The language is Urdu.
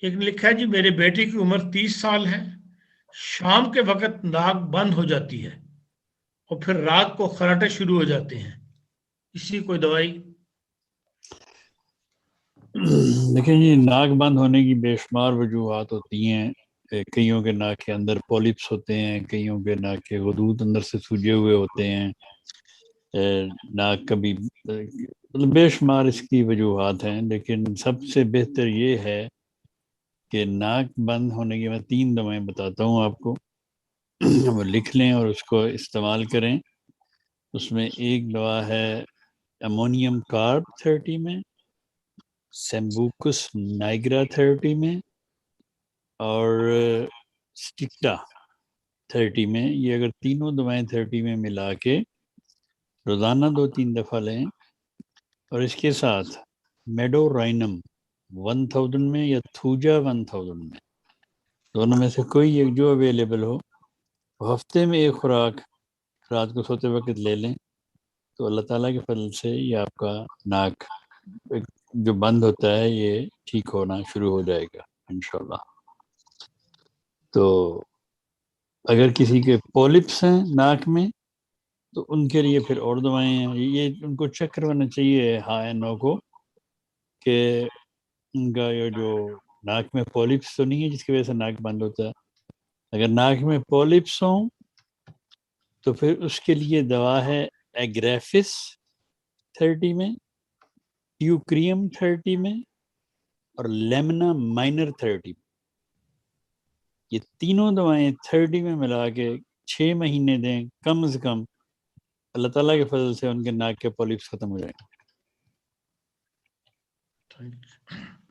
ایک نے لکھا ہے جی میرے بیٹے کی عمر 30 سال ہے، شام کے وقت ناک بند ہو جاتی ہے اور پھر رات کو خراٹے شروع ہو جاتے ہیں، اسی کوئی دوائی؟ دیکھیں جی، ناک بند ہونے کی بے شمار وجوہات ہوتی ہیں. کئیوں کے ناک کے اندر پولیپس ہوتے ہیں، کئیوں کے ناک کے غدود اندر سے سوجے ہوئے ہوتے ہیں. ناک کبھی مطلب بے شمار اس کی وجوہات ہیں، لیکن سب سے بہتر یہ ہے کہ ناک بند ہونے کی میں 3 دوائیں بتاتا ہوں آپ کو، وہ لکھ لیں اور اس کو استعمال کریں. اس میں ایک دوا ہے امونیم کارب 30 میں، سیمبوکس نائگرا 30 میں، اور سٹکٹا 30 میں. یہ اگر تینوں دوائیں 30 میں ملا کے روزانہ 2-3 دفعہ لیں، اور اس کے ساتھ میڈو رائنم 1000 میں یا تھوجا 1000 میں، دونوں میں سے کوئی ایک جو اویلیبل ہو، ہفتے میں ایک خوراک رات کو سوتے وقت لے لیں، تو اللہ تعالیٰ کے فضل سے یہ آپ کا ناک جو بند ہوتا ہے یہ ٹھیک ہونا شروع ہو جائے گا انشاءاللہ. تو اگر کسی کے پولپس ہیں ناک میں تو ان کے لیے پھر اور دوائیں ہیں. یہ ان کو چیک کروانا چاہیے ہاں یا نو کو کہ ان کا یہ جو ناک میں پولپس تو نہیں ہے جس کی وجہ سے ناک بند ہوتا ہے. اگر ناک میں پولپس ہوں تو پھر اس کے لیے دوا ہے ایگریفس 30 میں، ٹیوکریم 30 میں، اور لیمنا مائنر 30 میں. یہ تینوں دوائیں 30 میں ملا کے 6 مہینے دیں کم از کم، اللہ تعالیٰ کے فضل سے ان کے ناک کے پولیپس ختم ہو جائیں. Thank you.